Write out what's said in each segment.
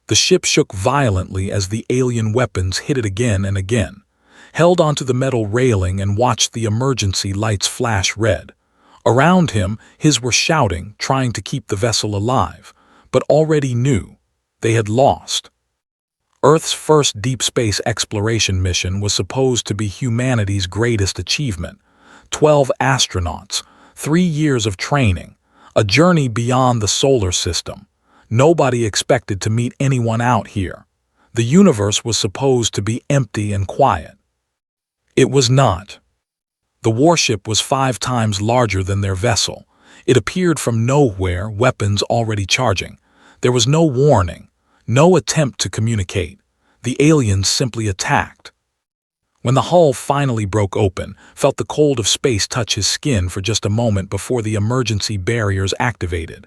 The ship shook violently as the alien weapons hit it again and again, held onto the metal railing and watched the emergency lights flash red. Around him, his were shouting, trying to keep the vessel alive, but already knew they had lost. Earth's first deep space exploration mission was supposed to be humanity's greatest achievement. 12 astronauts, 3 years of training, a journey beyond the solar system. Nobody expected to meet anyone out here. The universe was supposed to be empty and quiet. It was not. The warship was 5 times larger than their vessel. It appeared from nowhere, weapons already charging. There was no warning, no attempt to communicate. The aliens simply attacked. When the hull finally broke open, felt the cold of space touch his skin for just a moment before the emergency barriers activated.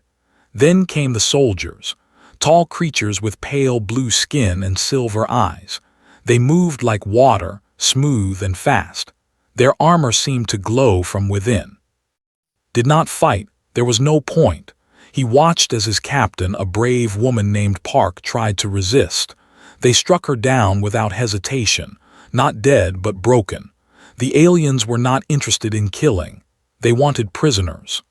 Then came the soldiers, tall creatures with pale blue skin and silver eyes. They moved like water, smooth and fast. Their armor seemed to glow from within. Did not fight, there was no point. He watched as his captain, a brave woman named Park, tried to resist. They struck her down without hesitation, not dead but broken. The aliens were not interested in killing. They wanted prisoners.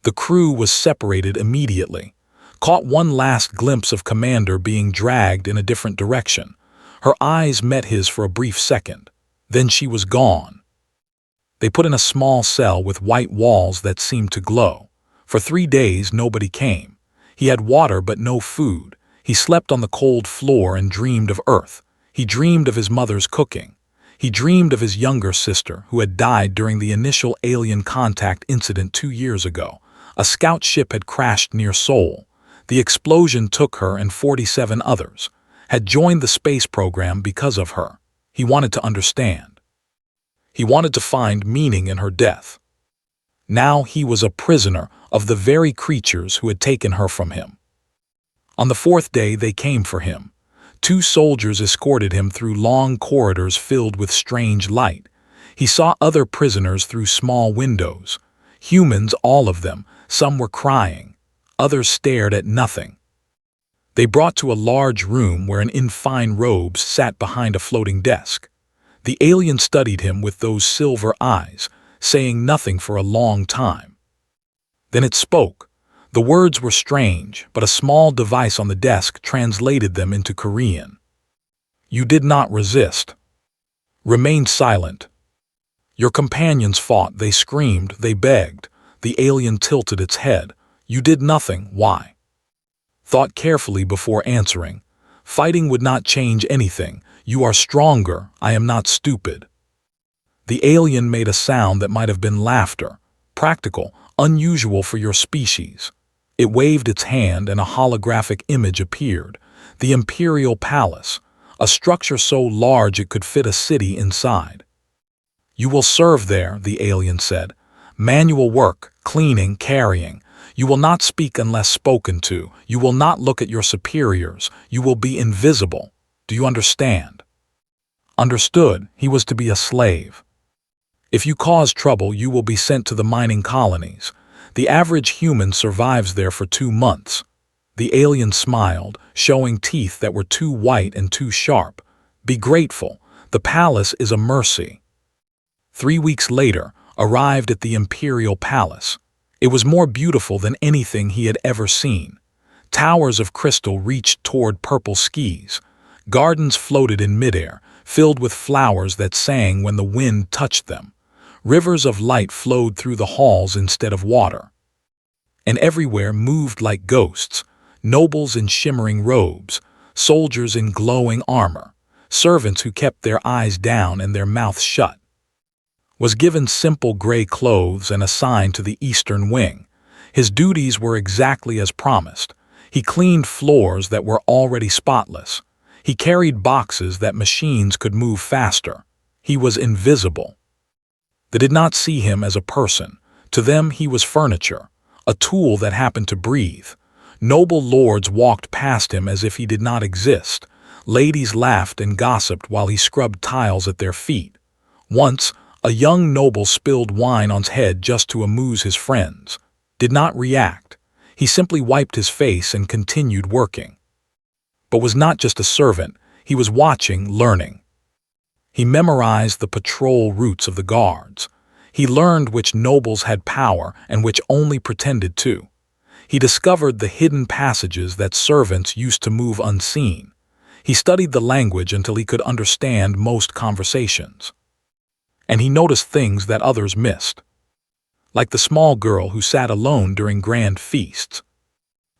The crew was separated immediately, caught one last glimpse of Commander being dragged in a different direction. Her eyes met his for a brief second. Then she was gone. They put in a small cell with white walls that seemed to glow. For 3 days nobody came. He had water but no food. He slept on the cold floor and dreamed of Earth. He dreamed of his mother's cooking. He dreamed of his younger sister, who had died during the initial alien contact incident 2 years ago. A scout ship had crashed near Seoul. The explosion took her and 47 others. Had joined the space program because of her. He wanted to understand. He wanted to find meaning in her death. Now he was a prisoner of the very creatures who had taken her from him. On the 4th day they came for him. 2 soldiers escorted him through long corridors filled with strange light. He saw other prisoners through small windows. Humans, all of them. Some were crying. Others stared at nothing. They brought to a large room where an in fine robes sat behind a floating desk. The alien studied him with those silver eyes, saying nothing for a long time. Then it spoke. The words were strange, but a small device on the desk translated them into Korean. You did not resist. Remain silent. Your companions fought, they screamed, they begged. The alien tilted its head. You did nothing, why? Thought carefully before answering. Fighting would not change anything. You are stronger, I am not stupid. The alien made a sound that might have been laughter. Practical, unusual for your species. It waved its hand and a holographic image appeared. The Imperial Palace, a structure so large it could fit a city inside. You will serve there, the alien said. Manual work, cleaning, carrying. You will not speak unless spoken to. You will not look at your superiors. You will be invisible. Do you understand? Understood. He was to be a slave. If you cause trouble, you will be sent to the mining colonies. The average human survives there for 2 months. The alien smiled, showing teeth that were too white and too sharp. Be grateful. The palace is a mercy. 3 weeks later, arrived at the Imperial Palace. It was more beautiful than anything he had ever seen. Towers of crystal reached toward purple skis. Gardens floated in midair, filled with flowers that sang when the wind touched them. Rivers of light flowed through the halls instead of water. And everywhere moved like ghosts, nobles in shimmering robes, soldiers in glowing armor, servants who kept their eyes down and their mouths shut. Was given simple gray clothes and assigned to the Eastern Wing. His duties were exactly as promised. He cleaned floors that were already spotless. He carried boxes that machines could move faster. He was invisible. They did not see him as a person. To them he was furniture, a tool that happened to breathe. Noble lords walked past him as if he did not exist. Ladies laughed and gossiped while he scrubbed tiles at their feet. Once, a young noble spilled wine on his head just to amuse his friends. Did not react. He simply wiped his face and continued working. but was not just a servant, he was watching, learning. He memorized the patrol routes of the guards. He learned which nobles had power and which only pretended to. He discovered the hidden passages that servants used to move unseen. He studied the language until he could understand most conversations. And he noticed things that others missed. Like the small girl who sat alone during grand feasts.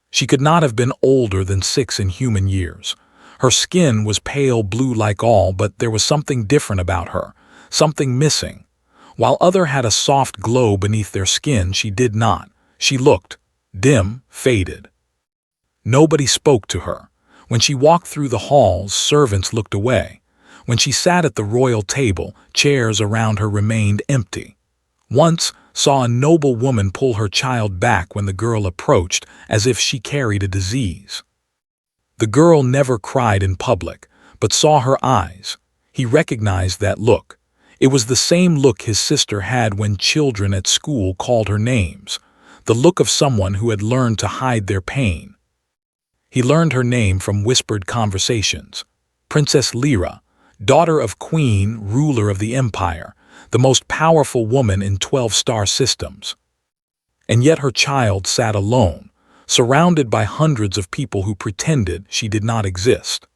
She could not have been older than 6 in human years. Her skin was pale blue like all, but there was something different about her, something missing. While others had a soft glow beneath their skin, she did not. She looked dim, faded. Nobody spoke to her. When she walked through the halls, servants looked away. When she sat at the royal table, chairs around her remained empty. Once saw a noble woman pull her child back when the girl approached, as if she carried a disease. The girl never cried in public, but saw her eyes. He recognized that look. It was the same look his sister had when children at school called her names, the look of someone who had learned to hide their pain. He learned her name from whispered conversations. Princess Lyra, daughter of Queen, ruler of the Empire, the most powerful woman in 12 star systems. And yet her child sat alone, surrounded by hundreds of people who pretended she did not exist.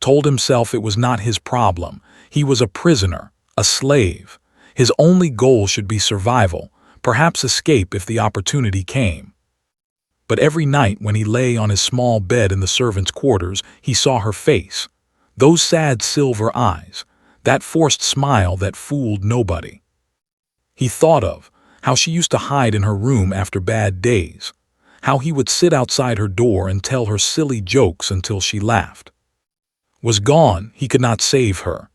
Told himself it was not his problem. He was a prisoner, a slave. His only goal should be survival, perhaps escape if the opportunity came. But every night when he lay on his small bed in the servants' quarters, he saw her face. Those sad silver eyes, that forced smile that fooled nobody. He thought of how she used to hide in her room after bad days, how he would sit outside her door and tell her silly jokes until she laughed. Was gone, he could not save her.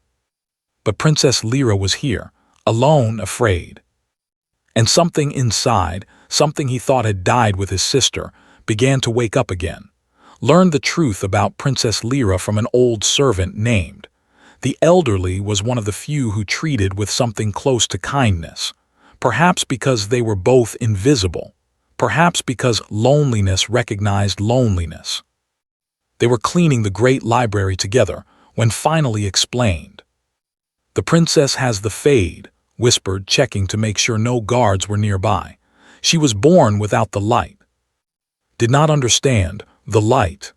But Princess Lyra was here, alone, afraid. And something inside, something he thought had died with his sister, began to wake up again. Learned the truth about Princess Lyra from an old servant named. The elderly was one of the few who treated with something close to kindness, perhaps because they were both invisible, perhaps because loneliness recognized loneliness. They were cleaning the great library together when finally explained. The princess has the fade, whispered, checking to make sure no guards were nearby. She was born without the light. Did not understand the light.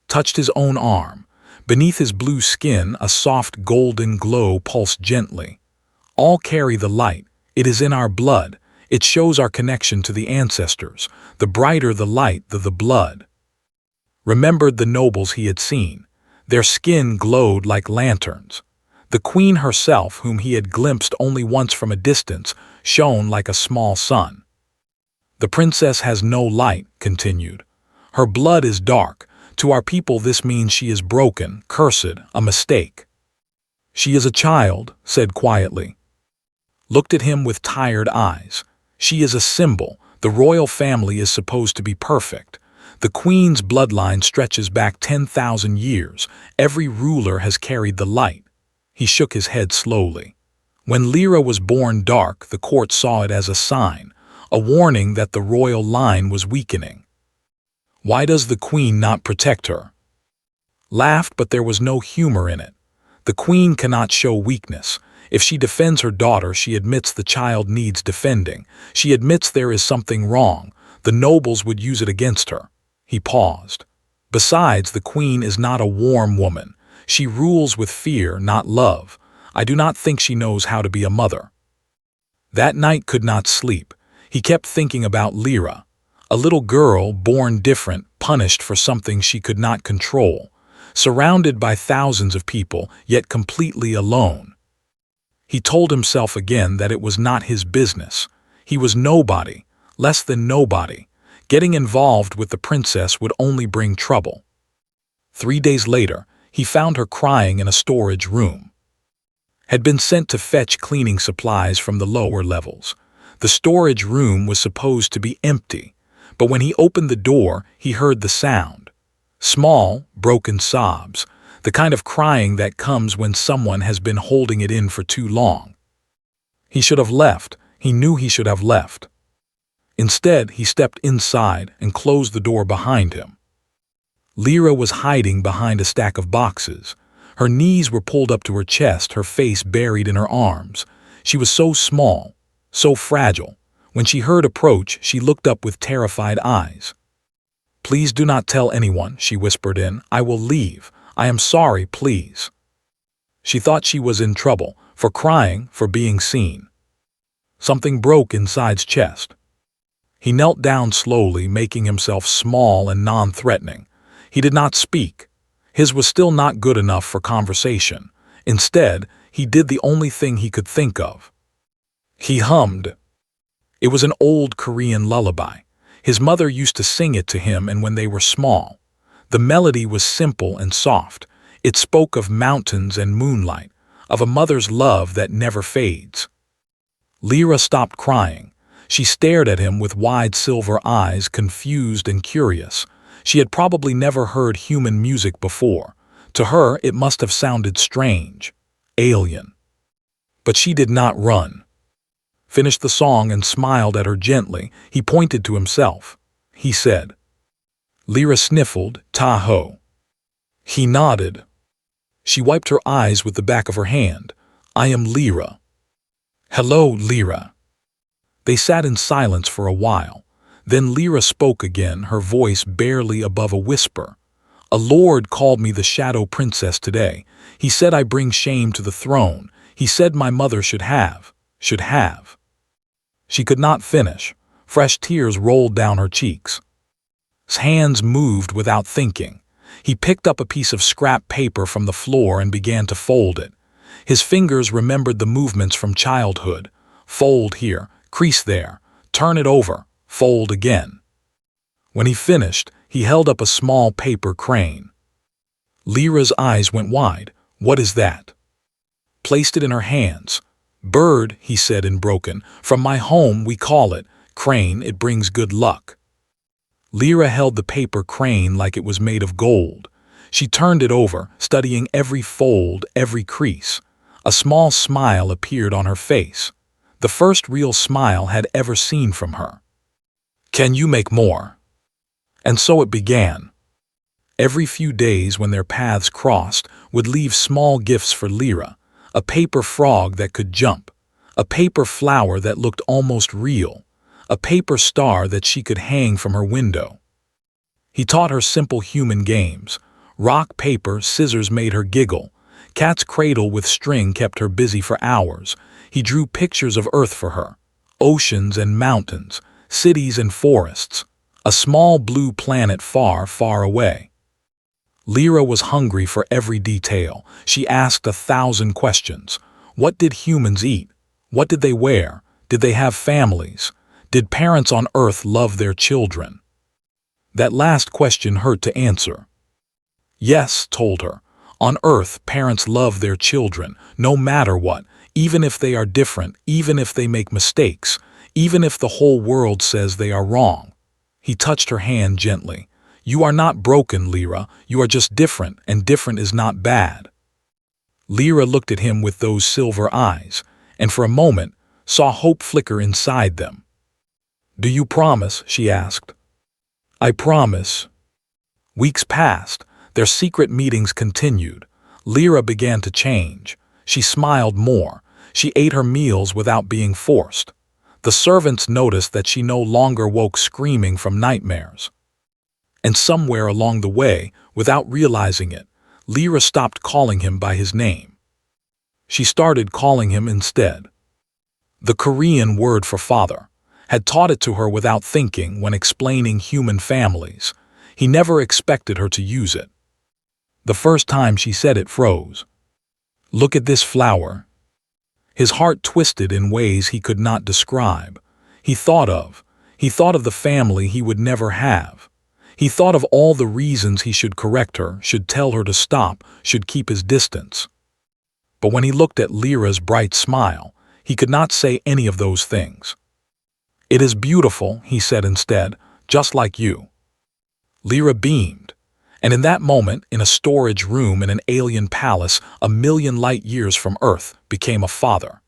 Touched his own arm. Beneath his blue skin, a soft golden glow pulsed gently. All carry the light. It is in our blood. It shows our connection to the ancestors. The brighter the light, the blood. Remembered the nobles he had seen. Their skin glowed like lanterns. The queen herself, whom he had glimpsed only once from a distance, shone like a small sun. The princess has no light, continued. Her blood is dark. To our people this means she is broken, cursed, a mistake. She is a child, said quietly. Looked at him with tired eyes. She is a symbol. The royal family is supposed to be perfect. The queen's bloodline stretches back 10,000 years. Every ruler has carried the light. He shook his head slowly. When Lyra was born dark, the court saw it as a sign, a warning that the royal line was weakening. Why does the queen not protect her? Laughed, but there was no humor in it. The queen cannot show weakness. If she defends her daughter, she admits the child needs defending. She admits there is something wrong. The nobles would use it against her. He paused. Besides, the queen is not a warm woman. She rules with fear, not love. I do not think she knows how to be a mother. That night could not sleep. He kept thinking about Lyra. A little girl, born different, punished for something she could not control, surrounded by thousands of people, yet completely alone. He told himself again that it was not his business. He was nobody, less than nobody. Getting involved with the princess would only bring trouble. 3 days later, he found her crying in a storage room. Had been sent to fetch cleaning supplies from the lower levels. The storage room was supposed to be empty, but when he opened the door, he heard the sound. Small, broken sobs, the kind of crying that comes when someone has been holding it in for too long. He should have left. He knew he should have left. Instead, he stepped inside and closed the door behind him. Lyra was hiding behind a stack of boxes. Her knees were pulled up to her chest, her face buried in her arms. She was so small, so fragile. When she heard approach, she looked up with terrified eyes. "Please do not tell anyone," she whispered in. "I will leave. I am sorry, please." She thought she was in trouble, for crying, for being seen. Something broke inside's chest. He knelt down slowly, making himself small and non-threatening. He did not speak. His was still not good enough for conversation. Instead, he did the only thing he could think of. He hummed. It was an old Korean lullaby. His mother used to sing it to him and when they were small. The melody was simple and soft. It spoke of mountains and moonlight, of a mother's love that never fades. Lyra stopped crying. She stared at him with wide silver eyes, confused and curious. She had probably never heard human music before. To her, it must have sounded strange, alien. But she did not run. Finished the song and smiled at her gently. He pointed to himself. He said. Lyra sniffled, "Ta-ho." He nodded. She wiped her eyes with the back of her hand. "I am Lyra." "Hello, Lyra." They sat in silence for a while. Then Lyra spoke again, her voice barely above a whisper. "A lord called me the Shadow Princess today. He said I bring shame to the throne. He said my mother should have. She could not finish. Fresh tears rolled down her cheeks. His hands moved without thinking. He picked up a piece of scrap paper from the floor and began to fold it. His fingers remembered the movements from childhood. Fold here, crease there, turn it over, fold again. When he finished, he held up a small paper crane. Lyra's eyes went wide. "What is that?" Placed it in her hands. "Bird," he said in broken. "From my home we call it. Crane, it brings good luck." Lyra held the paper crane like it was made of gold. She turned it over, studying every fold, every crease. A small smile appeared on her face. The first real smile had ever seen from her. "Can you make more?" And so it began. Every few days when their paths crossed would leave small gifts for Lyra. A paper frog that could jump. A paper flower that looked almost real. A paper star that she could hang from her window. He taught her simple human games. Rock, paper, scissors made her giggle. Cat's cradle with string kept her busy for hours. He drew pictures of Earth for her. Oceans and mountains, cities and forests. A small blue planet far, far away. Lyra was hungry for every detail. She asked 1,000 questions. What did humans eat? What did they wear? Did they have families? Did parents on Earth love their children? That last question hurt to answer. Yes, told her. On Earth, parents love their children, no matter what, even if they are different, even if they make mistakes, even if the whole world says they are wrong. He touched her hand gently. "You are not broken, Lyra. You are just different, and different is not bad." Lyra looked at him with those silver eyes, and for a moment saw hope flicker inside them. "Do you promise?" she asked. "I promise." Weeks passed. Their secret meetings continued. Lyra began to change. She smiled more. She ate her meals without being forced. The servants noticed that she no longer woke screaming from nightmares. And somewhere along the way, without realizing it, Lyra stopped calling him by his name. She started calling him instead. The Korean word for father had taught it to her without thinking when explaining human families. He never expected her to use it. The first time she said it froze. "Look at this flower." His heart twisted in ways he could not describe. He thought of the family he would never have. He thought of all the reasons he should correct her, should tell her to stop, should keep his distance. But when he looked at Lyra's bright smile, he could not say any of those things. "It is beautiful," he said instead, "just like you." Lyra beamed. And in that moment, in a storage room in an alien palace 1,000,000 light years from Earth, became a father.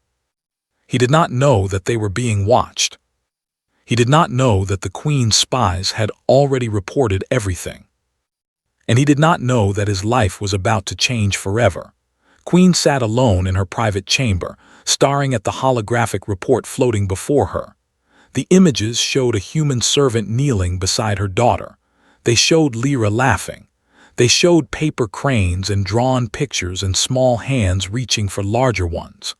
He did not know that they were being watched. He did not know that the Queen's spies had already reported everything. and he did not know that his life was about to change forever. Queen sat alone in her private chamber, staring at the holographic report floating before her. The images showed a human servant kneeling beside her daughter. They showed Lyra laughing. They showed paper cranes and drawn pictures and small hands reaching for larger ones.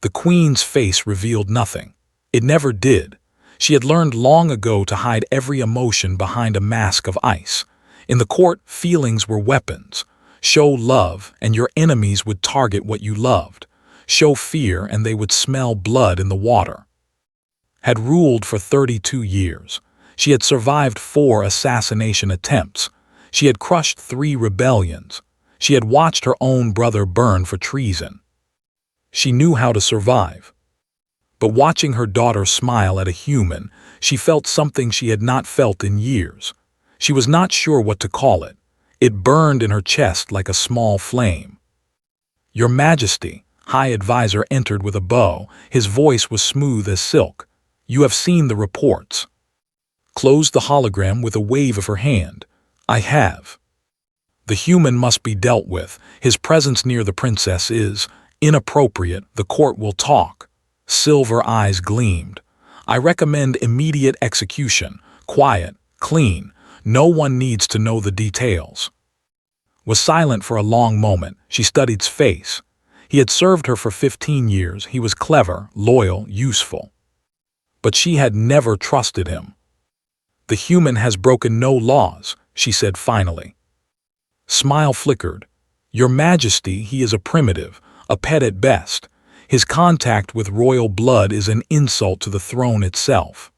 The queen's face revealed nothing. It never did. She had learned long ago to hide every emotion behind a mask of ice. In the court, feelings were weapons. Show love, and your enemies would target what you loved. Show fear, and they would smell blood in the water. Had ruled for 32 years. She had survived 4 assassination attempts. She had crushed 3 rebellions. She had watched her own brother burn for treason. She knew how to survive. But watching her daughter smile at a human, she felt something she had not felt in years. She was not sure what to call it. It burned in her chest like a small flame. "Your Majesty," High Advisor entered with a bow. His voice was smooth as silk. "You have seen the reports." Closed the hologram with a wave of her hand. "I have." "The human must be dealt with. His presence near the princess is inappropriate. The court will talk." Silver eyes gleamed. "I recommend immediate execution. Quiet, clean. No one needs to know the details." Was silent for a long moment. She studied his face. He had served her for 15 years. He was clever, loyal, useful. But she had never trusted him. "The human has broken no laws," she said finally. Smile flickered. "Your Majesty, he is a primitive, a pet at best. His contact with royal blood is an insult to the throne itself.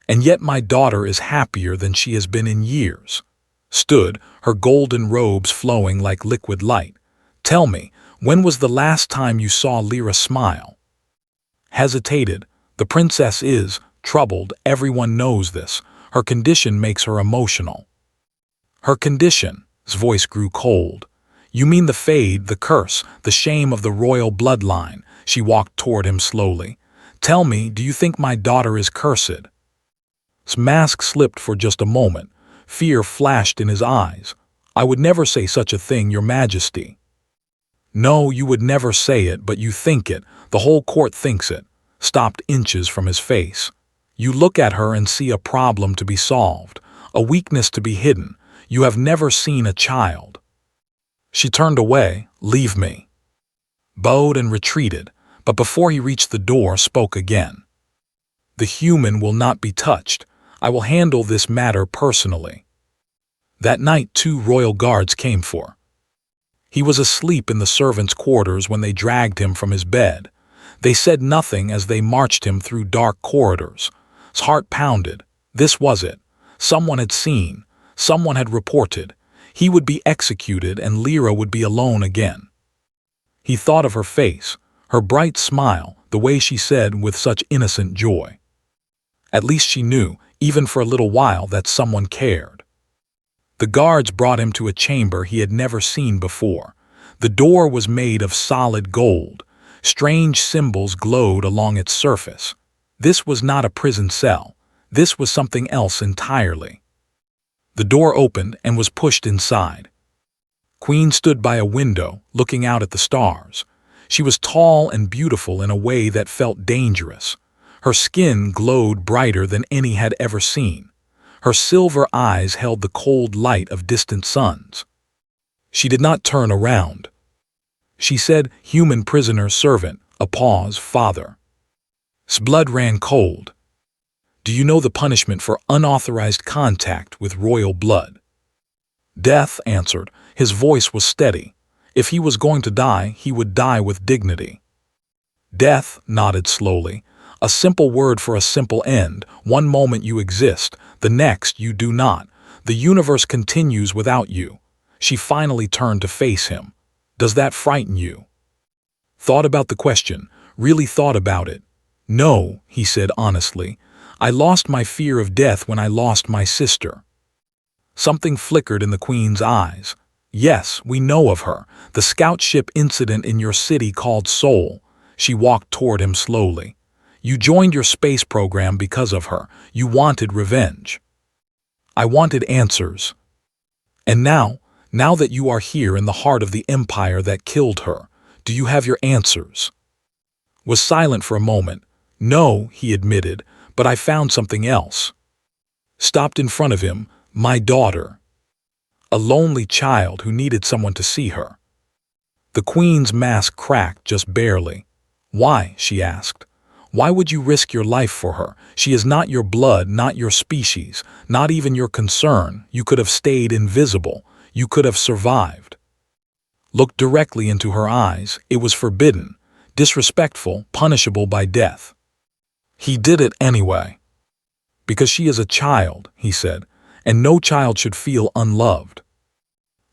And yet my daughter is happier than she has been in years." Stood, her golden robes flowing like liquid light. "Tell me, when was the last time you saw Lyra smile?" Hesitated. "The princess is troubled. Everyone knows this. Her condition makes her emotional." "Her condition?" His voice grew cold. "You mean the fade, the curse, the shame of the royal bloodline?" She walked toward him slowly. "Tell me, do you think my daughter is cursed?" His mask slipped for just a moment. Fear flashed in his eyes. "I would never say such a thing, Your Majesty." "No, you would never say it, but you think it. The whole court thinks it." Stopped inches from his face. "You look at her and see a problem to be solved, a weakness to be hidden. You have never seen a child." She turned away. "Leave me." Bowed and retreated, but before he reached the door, spoke again. "The human will not be touched. I will handle this matter personally." That night 2 royal guards came for. He was asleep in the servants' quarters when they dragged him from his bed. They said nothing as they marched him through dark corridors. His heart pounded. This was it. Someone had seen. Someone had reported. He would be executed and Lyra would be alone again. He thought of her face, her bright smile, the way she said with such innocent joy. At least she knew, even for a little while, that someone cared. The guards brought him to a chamber he had never seen before. The door was made of solid gold. Strange symbols glowed along its surface. This was not a prison cell. This was something else entirely. The door opened and was pushed inside. Queen stood by a window, looking out at the stars. She was tall and beautiful in a way that felt dangerous. Her skin glowed brighter than any had ever seen. Her silver eyes held the cold light of distant suns. She did not turn around. She said, "Human prisoner servant," a pause, "Father." His blood ran cold. "Do you know the punishment for unauthorized contact with royal blood?" "Death," answered. His voice was steady. If he was going to die, he would die with dignity. "Death," nodded slowly. "A simple word for a simple end. One moment you exist, the next you do not. The universe continues without you." She finally turned to face him. "Does that frighten you?" Thought about the question, really thought about it. "No," he said honestly. "I lost my fear of death when I lost my sister." Something flickered in the Queen's eyes. "Yes, we know of her. The scout ship incident in your city called Soul." She walked toward him slowly. "You joined your space program because of her. You wanted revenge." "I wanted answers." And now that you are here in the heart of the empire that killed her, do you have your answers?" Was silent for a moment. "No," he admitted, "but I found something else." Stopped in front of him, "My daughter. A lonely child who needed someone to see her." The queen's mask cracked just barely. "Why?" she asked. "Why would you risk your life for her? She is not your blood, not your species, not even your concern. You could have stayed invisible. You could have survived." Looked directly into her eyes. It was forbidden, disrespectful, punishable by death. He did it anyway. "Because she is a child," he said, "and no child should feel unloved."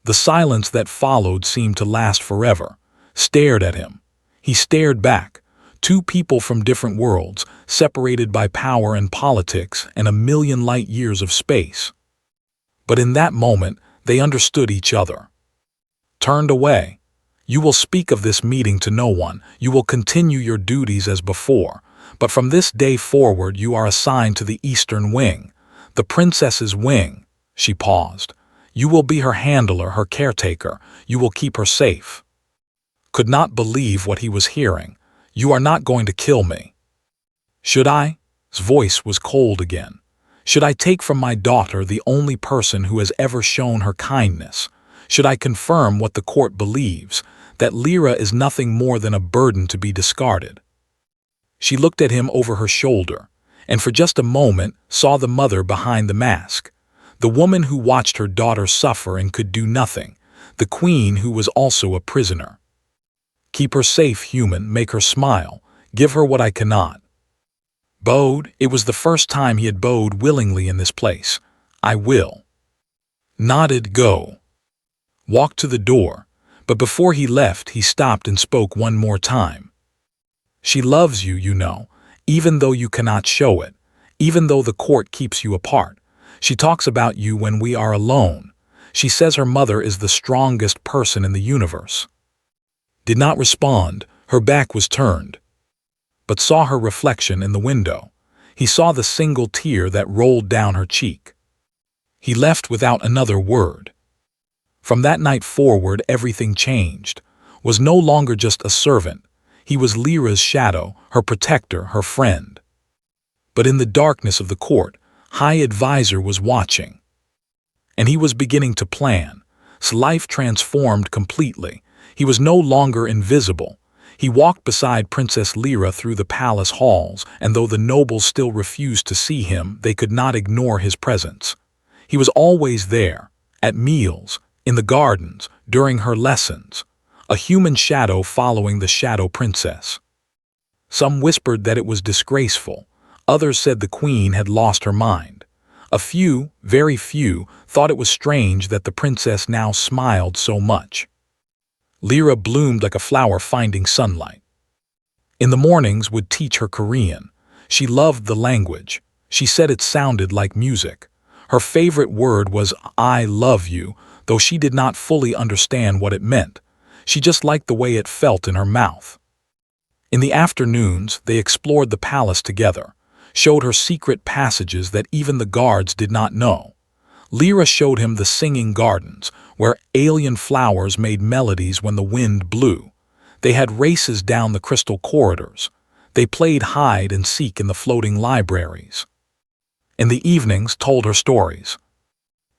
The silence that followed seemed to last forever. Stared at him. He stared back. Two people from different worlds, separated by power and politics and a million light years of space. But in that moment, they understood each other. Turned away. "You will speak of this meeting to no one. You will continue your duties as before. But from this day forward you are assigned to the Eastern Wing, the Princess's Wing." She paused. "You will be her handler, her caretaker. You will keep her safe." Could not believe what he was hearing. "You are not going to kill me." "Should I?" His voice was cold again. "Should I take from my daughter the only person who has ever shown her kindness? Should I confirm what the court believes, that Lyra is nothing more than a burden to be discarded?" She looked at him over her shoulder, and for just a moment saw the mother behind the mask, the woman who watched her daughter suffer and could do nothing, the queen who was also a prisoner. "Keep her safe, human, make her smile, give her what I cannot." Bowed. It was the first time he had bowed willingly in this place. "I will." Nodded. "Go." Walked to the door, but before he left he stopped and spoke one more time. "She loves you, you know, even though you cannot show it, even though the court keeps you apart. She talks about you when we are alone. She says her mother is the strongest person in the universe." Did not respond. Her back was turned, but saw her reflection in the window. He saw the single tear that rolled down her cheek. He left without another word. From that night forward everything changed. Was no longer just a servant. He was Lyra's shadow, her protector, her friend. But in the darkness of the court, High Advisor was watching. And he was beginning to plan. His life transformed completely. He was no longer invisible. He walked beside Princess Lyra through the palace halls, and though the nobles still refused to see him, they could not ignore his presence. He was always there, at meals, in the gardens, during her lessons, a human shadow following the Shadow Princess. Some whispered that it was disgraceful. Others said the queen had lost her mind. A few, very few, thought it was strange that the princess now smiled so much. Lyra bloomed like a flower finding sunlight. In the mornings would teach her Korean. She loved the language. She said it sounded like music. Her favorite word was "I love you," though she did not fully understand what it meant. She just liked the way it felt in her mouth. In the afternoons, they explored the palace together, showed her secret passages that even the guards did not know. Lyra showed him the singing gardens, where alien flowers made melodies when the wind blew. They had races down the crystal corridors. They played hide and seek in the floating libraries. In the evenings, told her stories.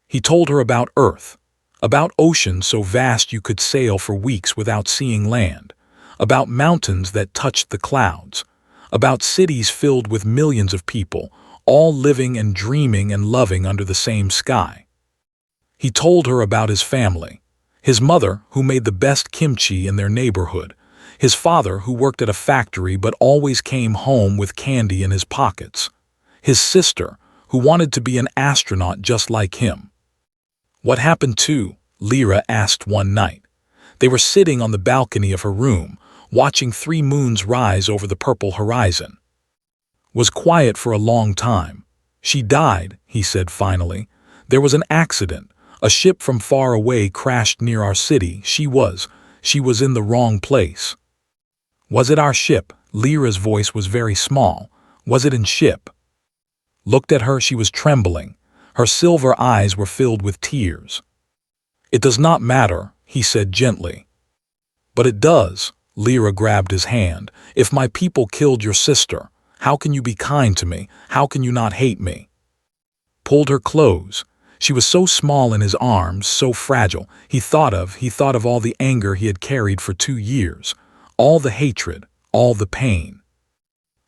He told her about Earth, about oceans so vast you could sail for weeks without seeing land, about mountains that touched the clouds, about cities filled with millions of people, all living and dreaming and loving under the same sky. He told her about his family, his mother who made the best kimchi in their neighborhood, his father who worked at a factory but always came home with candy in his pockets, his sister who wanted to be an astronaut just like him. "What happened to?" Lyra asked one night. They were sitting on the balcony of her room, watching 3 moons rise over the purple horizon. Was quiet for a long time. "She died," he said finally. "There was an accident. A ship from far away crashed near our city. She was in the wrong place." "Was it our ship?" Lyra's voice was very small. "Was it in ship?" Looked at her, she was trembling. Her silver eyes were filled with tears. It does not matter, he said gently. But it does. Lyra grabbed his hand. If my people killed your sister, how can you be kind to me? How can you not hate me? Pulled her close. She was so small in his arms, so fragile. He thought of all the anger he had carried for 2 years, all the hatred, all the pain.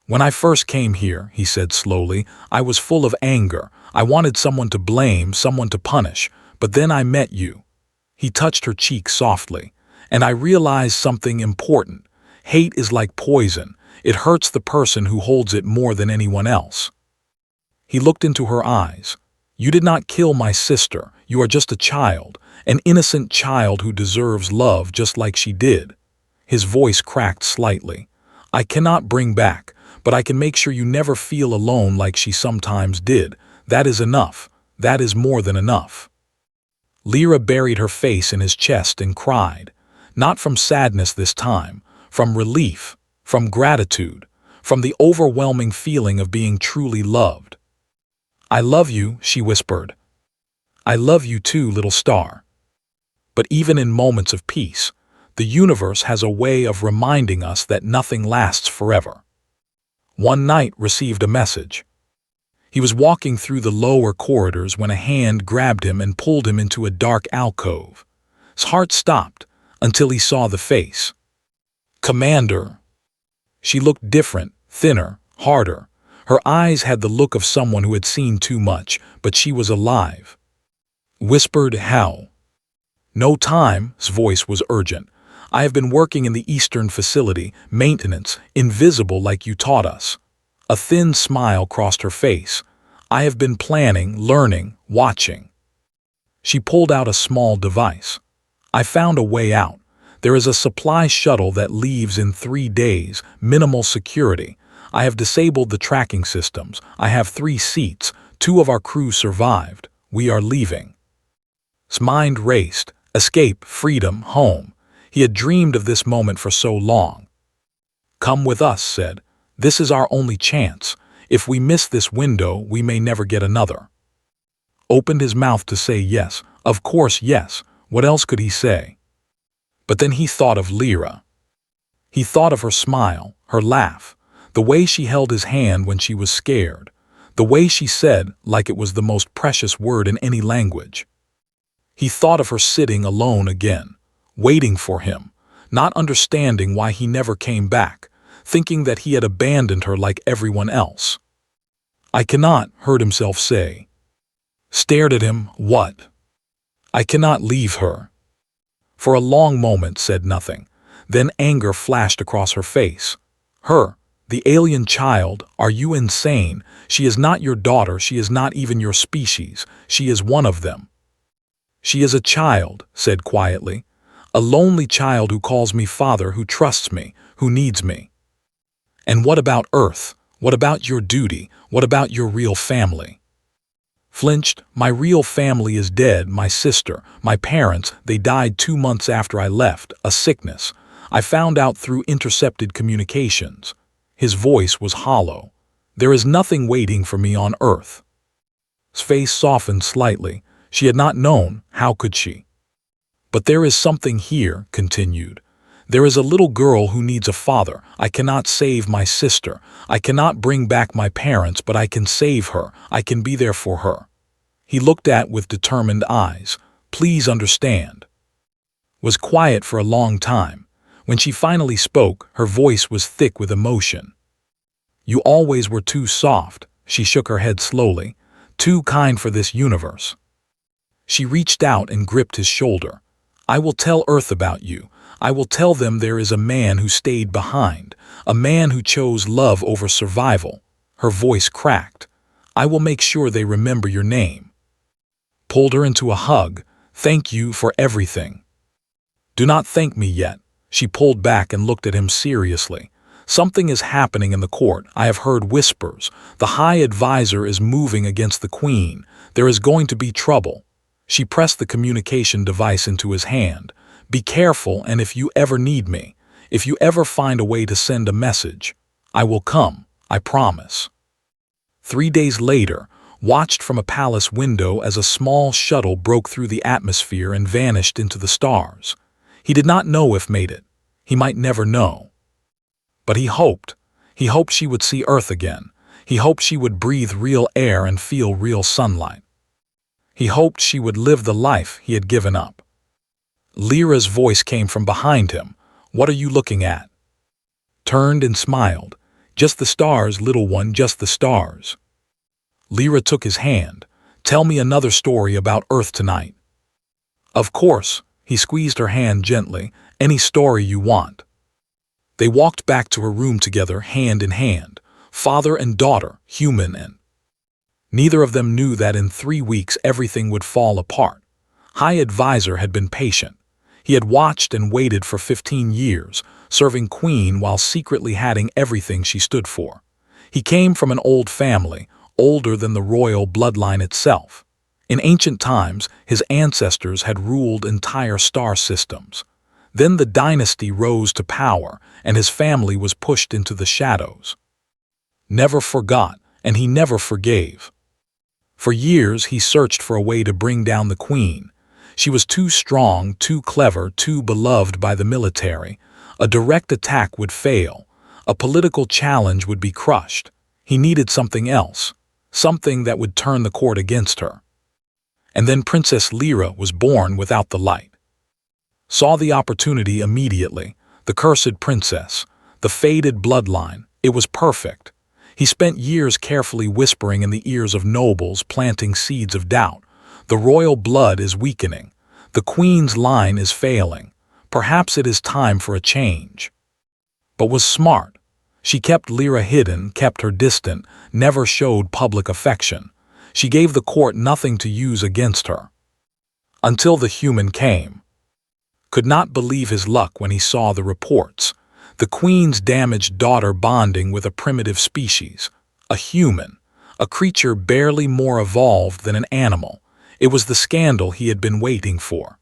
When I first came here, he said slowly, I was full of anger. I wanted someone to blame, someone to punish. But then I met you. He touched her cheek softly. And I realized something important. Hate is like poison. It hurts the person who holds it more than anyone else. He looked into her eyes. You did not kill my sister. You are just a child, an innocent child who deserves love just like she did. His voice cracked slightly. I cannot bring back, but I can make sure you never feel alone like she sometimes did. That is enough. That is more than enough. Lyra buried her face in his chest and cried. Not from sadness this time, from relief, from gratitude, from the overwhelming feeling of being truly loved. I love you, she whispered. I love you too, little star. But even in moments of peace, the universe has a way of reminding us that nothing lasts forever. One night received a message. He was walking through the lower corridors when a hand grabbed him and pulled him into a dark alcove. His heart stopped until he saw the face. Commander. She looked different, thinner, harder. Her eyes had the look of someone who had seen too much, but she was alive. Whispered, how? No time, his voice was urgent. I have been working in the Eastern facility, maintenance, invisible like you taught us. A thin smile crossed her face. I have been planning, learning, watching. She pulled out a small device. I found a way out. There is a supply shuttle that leaves in 3 days, minimal security. I have disabled the tracking systems. I have 3 seats. 2 of our crew survived. We are leaving. His mind raced. Escape, freedom, home. He had dreamed of this moment for so long. Come with us, said. This is our only chance. If we miss this window, we may never get another. Opened his mouth to say yes. Of course, yes. What else could he say? But then he thought of Lyra. He thought of her smile, her laugh, the way she held his hand when she was scared, the way she said, like it was the most precious word in any language. He thought of her sitting alone again, waiting for him, not understanding why he never came back, thinking that he had abandoned her like everyone else. I cannot, heard himself say. Stared at him, what? I cannot leave her. For a long moment said nothing. Then anger flashed across her face. Her, the alien child, are you insane? She is not your daughter, she is not even your species, she is one of them. She is a child, said quietly, a lonely child who calls me father, who trusts me, who needs me. And what about Earth? What about your duty? What about your real family? Flinched, my real family is dead, my sister, my parents, they died 2 months after I left, a sickness. I found out through intercepted communications. His voice was hollow. There is nothing waiting for me on Earth. His face softened slightly. She had not known, how could she? But there is something here, continued. There is a little girl who needs a father. I cannot save my sister. I cannot bring back my parents, but I can save her. I can be there for her. He looked at with determined eyes. Please understand. Was quiet for a long time. When she finally spoke, her voice was thick with emotion. You always were too soft, she shook her head slowly, too kind for this universe. She reached out and gripped his shoulder. I will tell Earth about you. I will tell them there is a man who stayed behind, a man who chose love over survival. Her voice cracked. I will make sure they remember your name. Pulled her into a hug. Thank you for everything. Do not thank me yet. She pulled back and looked at him seriously. Something is happening in the court. I have heard whispers. The High Advisor is moving against the Queen. There is going to be trouble. She pressed the communication device into his hand. Be careful, and if you ever need me, if you ever find a way to send a message, I will come, I promise. 3 days later, watched from a palace window as a small shuttle broke through the atmosphere and vanished into the stars. He did not know if made it. He might never know. But he hoped. He hoped she would see Earth again. He hoped she would breathe real air and feel real sunlight. He hoped she would live the life he had given up. Lyra's voice came from behind him. "What are you looking at?" Turned and smiled. "Just the stars, little one, just the stars." Lyra took his hand. "Tell me another story about Earth tonight." "Of course." He squeezed her hand gently. "Any story you want." They walked back to her room together, hand in hand. Father and daughter, human and... Neither of them knew that in 3 weeks everything would fall apart. High Advisor had been patient. He had watched and waited for 15 years, serving Queen while secretly hating everything she stood for. He came from an old family, older than the royal bloodline itself. In ancient times, his ancestors had ruled entire star systems. Then the dynasty rose to power, and his family was pushed into the shadows. Never forgot, and he never forgave. For years, he searched for a way to bring down the Queen. She was too strong, too clever, too beloved by the military. A direct attack would fail. A political challenge would be crushed. He needed something else, something that would turn the court against her. And then Princess Lyra was born without the light. Saw the opportunity immediately. The cursed princess, the faded bloodline, it was perfect. He spent years carefully whispering in the ears of nobles, planting seeds of doubt. The royal blood is weakening. The Queen's line is failing. Perhaps it is time for a change. But was smart. She kept Lyra hidden, kept her distant, never showed public affection. She gave the court nothing to use against her. Until the human came. Could not believe his luck when he saw the reports. The Queen's damaged daughter bonding with a primitive species. A human. A creature barely more evolved than an animal. It was the scandal he had been waiting for.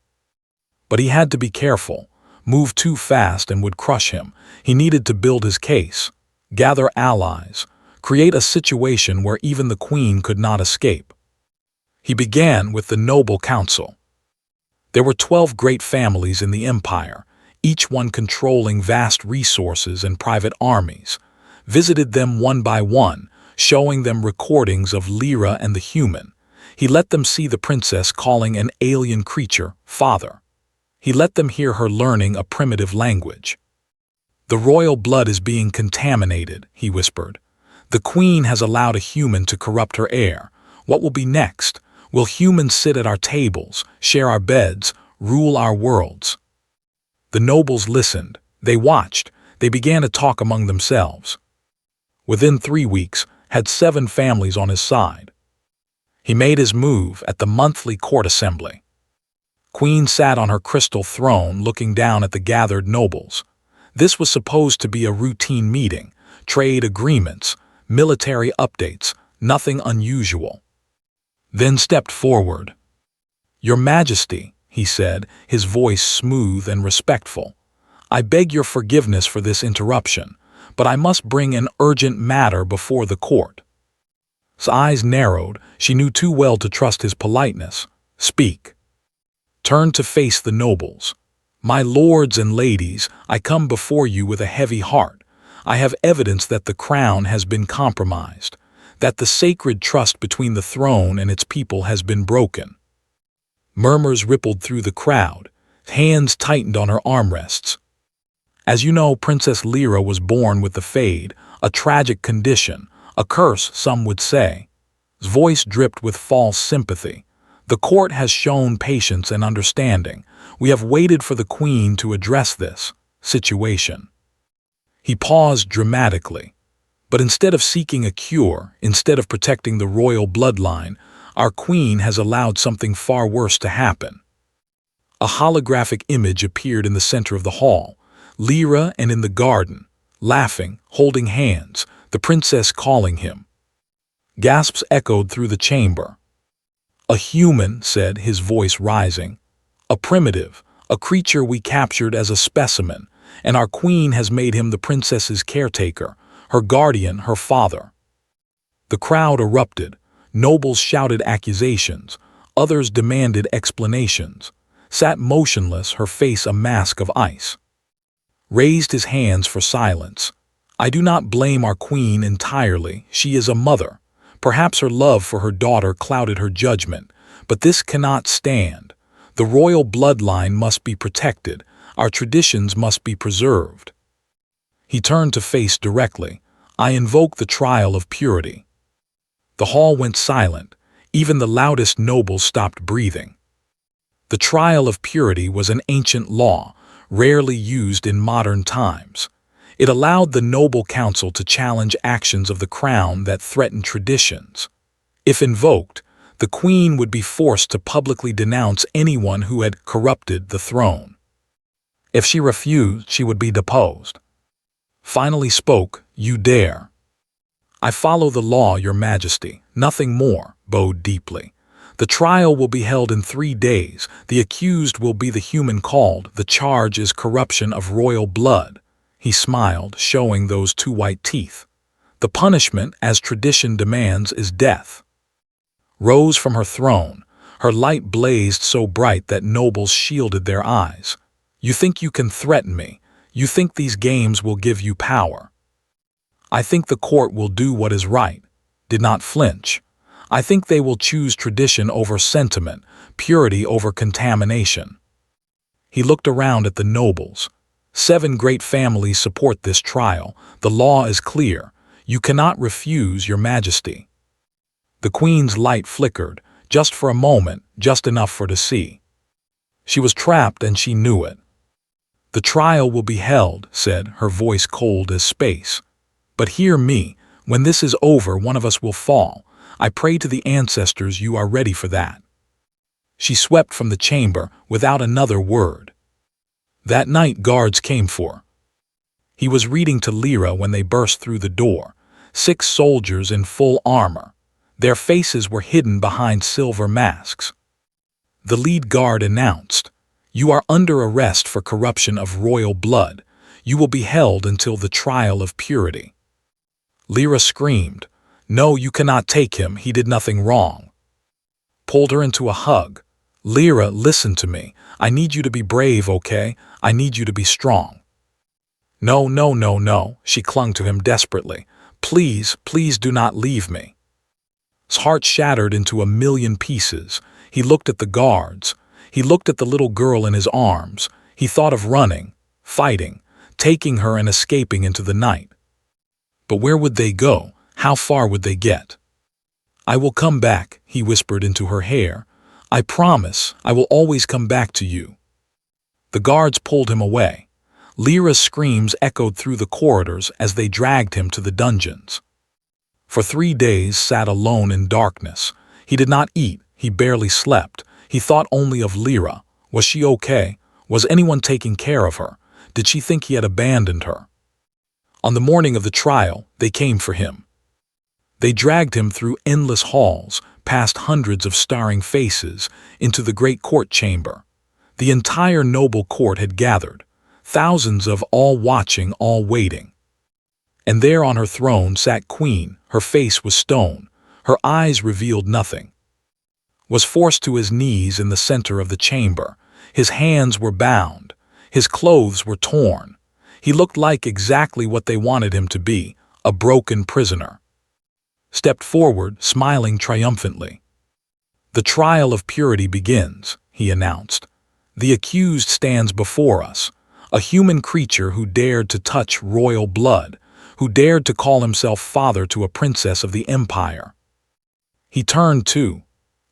But he had to be careful. Move too fast and would crush him. He needed to build his case. Gather allies. Create a situation where even the Queen could not escape. He began with the Noble Council. There were 12 great families in the empire, each one controlling vast resources and private armies. Visited them one by one, showing them recordings of Lyra and the human. He let them see the princess calling an alien creature father. He let them hear her learning a primitive language. "The royal blood is being contaminated," he whispered. "The Queen has allowed a human to corrupt her heir. What will be next? Will humans sit at our tables, share our beds, rule our worlds?" The nobles listened. They watched. They began to talk among themselves. Within 3 weeks, had 7 families on his side. He made his move at the monthly court assembly. Queen sat on her crystal throne looking down at the gathered nobles. This was supposed to be a routine meeting, trade agreements, military updates, nothing unusual. Then stepped forward. "Your Majesty," he said, his voice smooth and respectful, "I beg your forgiveness for this interruption, but I must bring an urgent matter before the court." His eyes narrowed. She knew too well to trust his politeness. "Speak." Turned to face the nobles. "My lords and ladies, I come before you with a heavy heart. I have evidence that the crown has been compromised, that the sacred trust between the throne and its people has been broken." Murmurs rippled through the crowd. Hands tightened on her armrests. "As you know, Princess Lyra was born with the fade, a tragic condition, a curse, some would say." His voice dripped with false sympathy. "The court has shown patience and understanding. We have waited for the Queen to address this situation." He paused dramatically. "But instead of seeking a cure, instead of protecting the royal bloodline, our Queen has allowed something far worse to happen." A holographic image appeared in the center of the hall. Lyra and in the garden, laughing, holding hands, the princess calling him. Gasps echoed through the chamber. "A human," said, his voice rising. "A primitive, a creature we captured as a specimen, and our Queen has made him the princess's caretaker, her guardian, her father." The crowd erupted. Nobles shouted accusations. Others demanded explanations. Sat motionless, her face a mask of ice. Raised his hands for silence. I do not blame our queen entirely. She is a mother. Perhaps her love for her daughter clouded her judgment, but this cannot stand. The royal bloodline must be protected. Our traditions must be preserved. He turned to face directly. I invoke the trial of purity. The hall went silent. Even the loudest nobles stopped breathing. The trial of purity was an ancient law, rarely used in modern times. It allowed the noble council to challenge actions of the crown that threatened traditions. If invoked, the queen would be forced to publicly denounce anyone who had corrupted the throne. If she refused, she would be deposed. Finally spoke, "You dare." "I follow the law, Your Majesty, nothing more," bowed deeply. "The trial will be held in 3 days. The accused will be the human called. The charge is corruption of royal blood." He smiled, showing those 2 white teeth. "The punishment, as tradition demands, is death." Rose from her throne. Her light blazed so bright that nobles shielded their eyes. "You think you can threaten me? You think these games will give you power? I think the court will do what is right." Did not flinch. "I think they will choose tradition over sentiment, purity over contamination." He looked around at the nobles. 7 great families support this trial. The law is clear. You cannot refuse, Your Majesty. The queen's light flickered, just for a moment, just enough for to see. She was trapped and she knew it. "The trial will be held," said, her voice cold as space. "But hear me, when this is over, one of us will fall. I pray to the ancestors you are ready for that." She swept from the chamber without another word. That night guards came for. He was reading to Lyra when they burst through the door. 6 soldiers in full armor. Their faces were hidden behind silver masks. The lead guard announced, "You are under arrest for corruption of royal blood. You will be held until the trial of purity." Lyra screamed, "No, you cannot take him. He did nothing wrong." Pulled her into a hug. "Lyra, listen to me. I need you to be brave, okay? I need you to be strong." "No, no, no, no." She clung to him desperately. "Please, please do not leave me." His heart shattered into a million pieces. He looked at the guards. He looked at the little girl in his arms. He thought of running, fighting, taking her and escaping into the night. But where would they go? How far would they get? "I will come back," he whispered into her hair. "I promise, I will always come back to you." The guards pulled him away. Lyra's screams echoed through the corridors as they dragged him to the dungeons. For 3 days sat alone in darkness. He did not eat, he barely slept. He thought only of Lyra. Was she okay? Was anyone taking care of her? Did she think he had abandoned her? On the morning of the trial, they came for him. They dragged him through endless halls, past hundreds of staring faces, into the great court chamber. The entire noble court had gathered, thousands of all watching, all waiting. And there on her throne sat Queen. Her face was stone. Her eyes revealed nothing. Was forced to his knees in the center of the chamber. His hands were bound. His clothes were torn. He looked like exactly what they wanted him to be, a broken prisoner. Stepped forward, smiling triumphantly. "The trial of purity begins," he announced. "The accused stands before us, a human creature who dared to touch royal blood, who dared to call himself father to a princess of the empire." He turned to,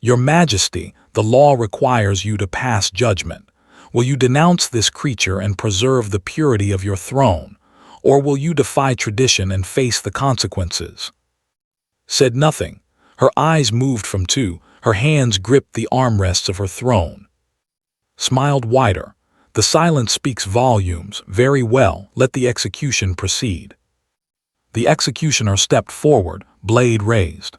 "Your Majesty, the law requires you to pass judgment. Will you denounce this creature and preserve the purity of your throne, or will you defy tradition and face the consequences?" Said nothing. Her eyes moved from two. Her hands gripped the armrests of her throne. Smiled wider. "The silence speaks volumes. Very well, let the execution proceed." The executioner stepped forward, blade raised.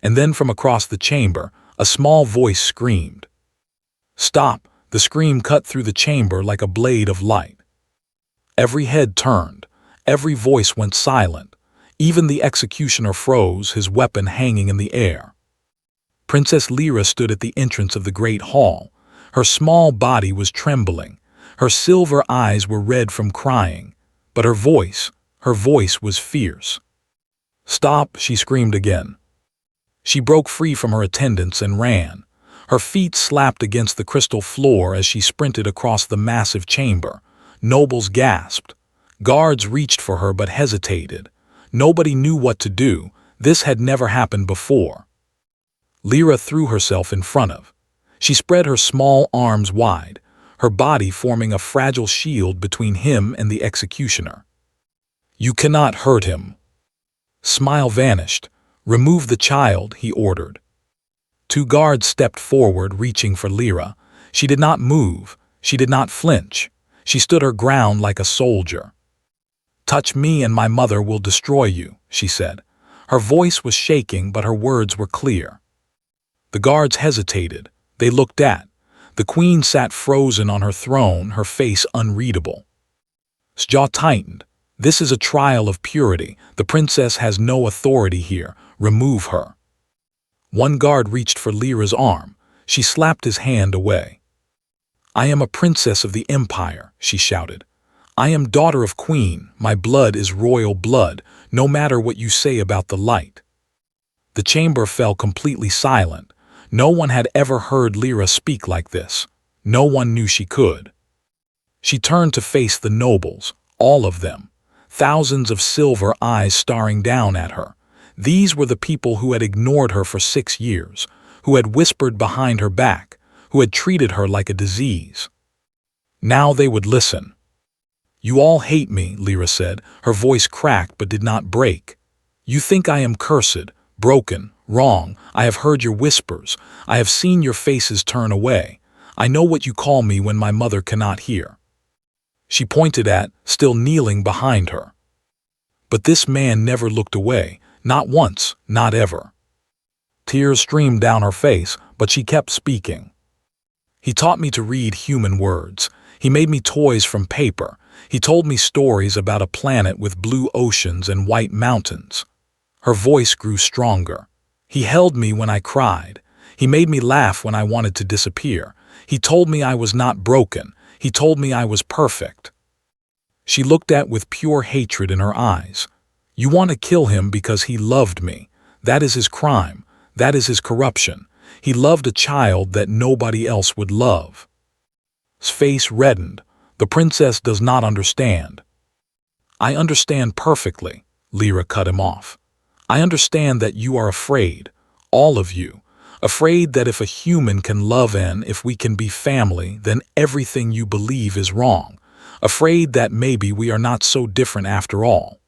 And then from across the chamber, a small voice screamed. "Stop!" The scream cut through the chamber like a blade of light. Every head turned. Every voice went silent. Even the executioner froze, his weapon hanging in the air. Princess Lyra stood at the entrance of the great hall. Her small body was trembling. Her silver eyes were red from crying. But her voice was fierce. "Stop!" she screamed again. She broke free from her attendants and ran. Her feet slapped against the crystal floor as she sprinted across the massive chamber. Nobles gasped. Guards reached for her but hesitated. Nobody knew what to do. This had never happened before. Lyra threw herself in front of. She spread her small arms wide, her body forming a fragile shield between him and the executioner. "You cannot hurt him." Smile vanished. "Remove the child," he ordered. Two guards stepped forward, reaching for Lyra. She did not move. She did not flinch. She stood her ground like a soldier. "Touch me and my mother will destroy you," she said. Her voice was shaking, but her words were clear. The guards hesitated. They looked at. The queen sat frozen on her throne, her face unreadable. His jaw tightened. "This is a trial of purity. The princess has no authority here. Remove her." One guard reached for Lyra's arm. She slapped his hand away. "I am a princess of the empire," she shouted. "I am daughter of queen. My blood is royal blood, no matter what you say about the light." The chamber fell completely silent. No one had ever heard Lyra speak like this. No one knew she could. She turned to face the nobles, all of them. Thousands of silver eyes staring down at her. These were the people who had ignored her for 6 years, who had whispered behind her back, who had treated her like a disease. Now they would listen. "You all hate me," Lyra said. Her voice cracked but did not break. "You think I am cursed, broken, wrong. I have heard your whispers. I have seen your faces turn away. I know what you call me when my mother cannot hear." She pointed at, still kneeling behind her. But this man never looked away, not once, not ever. Tears streamed down her face, but she kept speaking. "He taught me to read human words. He made me toys from paper. He told me stories about a planet with blue oceans and white mountains." Her voice grew stronger. "He held me when I cried. He made me laugh when I wanted to disappear. He told me I was not broken. He told me I was perfect." She looked at with pure hatred in her eyes. "You want to kill him because he loved me. That is his crime. That is his corruption. He loved a child that nobody else would love." His face reddened. "The princess does not understand." "I understand perfectly," Lyra cut him off. "I understand that you are afraid, all of you, afraid that if a human can love and if we can be family, then everything you believe is wrong, afraid that maybe we are not so different after all."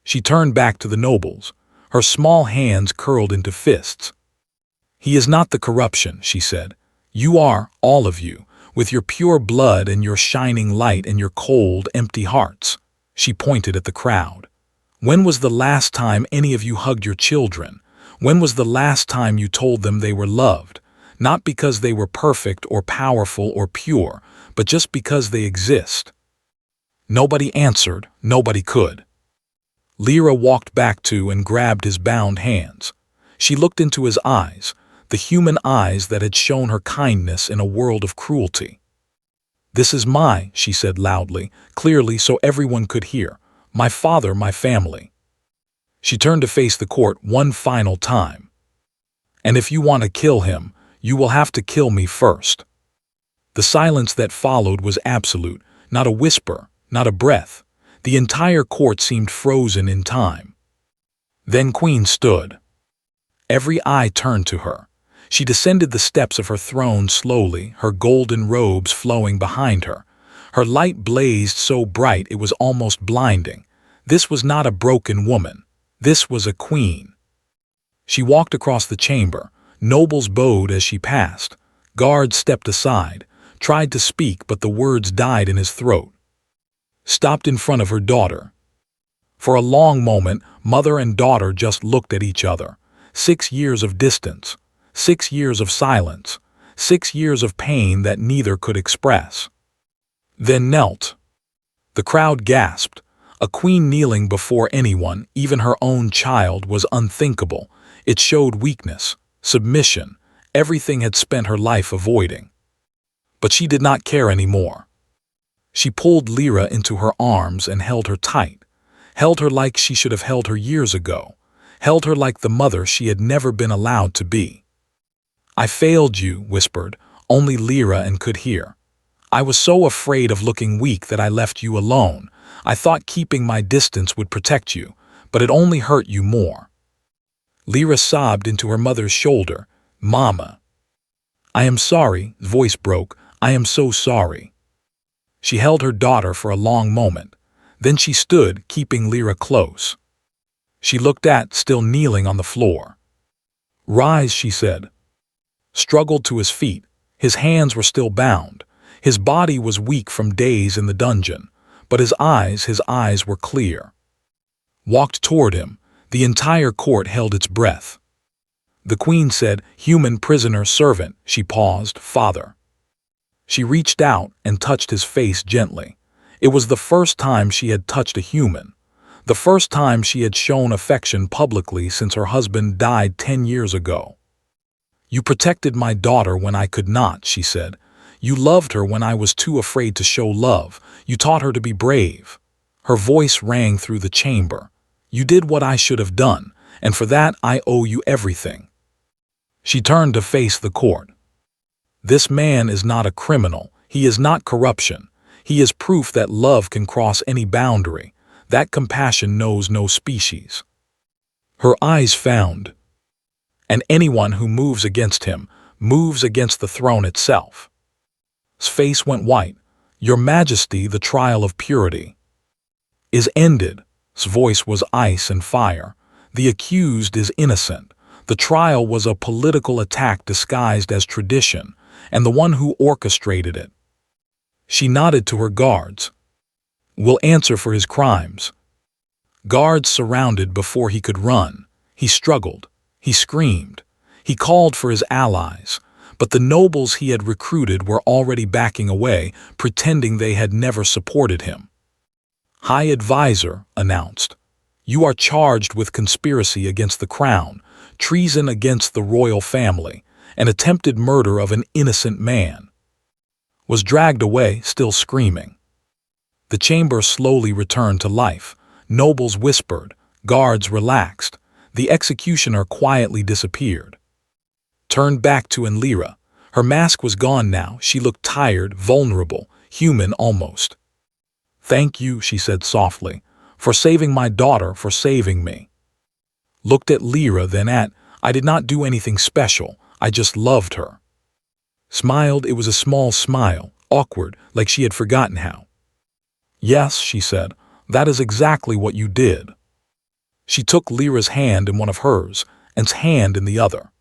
She turned back to the nobles, her small hands curled into fists. "He is not the corruption," she said. "You are, all of you, with your pure blood and your shining light and your cold, empty hearts." She pointed at the crowd. "When was the last time any of you hugged your children? When was the last time you told them they were loved? Not because they were perfect or powerful or pure, but just because they exist." Nobody answered, nobody could. Lyra walked back to and grabbed his bound hands. She looked into his eyes, the human eyes that had shown her kindness in a world of cruelty. "This is she said loudly, clearly so everyone could hear. "My father, my family." She turned to face the court one final time. "And if you want to kill him, you will have to kill me first." The silence that followed was absolute, not a whisper, not a breath. The entire court seemed frozen in time. Then Queen stood. Every eye turned to her. She descended the steps of her throne slowly, her golden robes flowing behind her. Her light blazed so bright it was almost blinding. This was not a broken woman. This was a queen. She walked across the chamber. Nobles bowed as she passed. Guards stepped aside, tried to speak, but the words died in his throat. Stopped in front of her daughter. For a long moment, mother and daughter just looked at each other. 6 years of distance, 6 years of silence, 6 years of pain that neither could express. Then knelt. The crowd gasped. A queen kneeling before anyone, even her own child, was unthinkable. It showed weakness, submission, everything had spent her life avoiding. But she did not care anymore. She pulled Lyra into her arms and held her tight, held her like she should have held her years ago, held her like the mother she had never been allowed to be. "I failed you," whispered, only Lyra and could hear. "I was so afraid of looking weak that I left you alone. I thought keeping my distance would protect you, but it only hurt you more." Lyra sobbed into her mother's shoulder. "Mama." "I am sorry," voice broke. "I am so sorry." She held her daughter for a long moment. Then she stood, keeping Lyra close. She looked at, still kneeling on the floor. "Rise," she said. Struggled to his feet. His hands were still bound. His body was weak from days in the dungeon, but his eyes were clear. Walked toward him. The entire court held its breath. The queen said, "Human prisoner servant." She paused. "Father." She reached out and touched his face gently. It was the first time she had touched a human. The first time she had shown affection publicly since her husband died 10 years ago. "You protected my daughter when I could not," she said. "You loved her when I was too afraid to show love. You taught her to be brave." Her voice rang through the chamber. "You did what I should have done, and for that I owe you everything." She turned to face the court. "This man is not a criminal. He is not corruption. He is proof that love can cross any boundary, that compassion knows no species." Her eyes found. "And anyone who moves against him moves against the throne itself." His face went white. "Your Majesty, the trial of purity is ended." His voice was ice and fire. "The accused is innocent. The trial was a political attack disguised as tradition, and the one who orchestrated it." She nodded to her guards. "Will answer for his crimes." Guards surrounded before he could run. He struggled. He screamed. He called for his allies, but the nobles he had recruited were already backing away, pretending they had never supported him. "High Advisor," announced, "you are charged with conspiracy against the crown, treason against the royal family, and attempted murder of an innocent man." Was dragged away, still screaming. The chamber slowly returned to life. Nobles whispered. Guards relaxed. The executioner quietly disappeared. Turned back to Lyra. Her mask was gone now. She looked tired, vulnerable, human almost. "Thank you," she said softly, "for saving my daughter, for saving me." Looked at Lyra, then at, "I did not do anything special. I just loved her." Smiled. It was a small smile, awkward, like she had forgotten how. "Yes," she said, "that is exactly what you did." She took Lyra's hand in one of hers, and's hand in the other.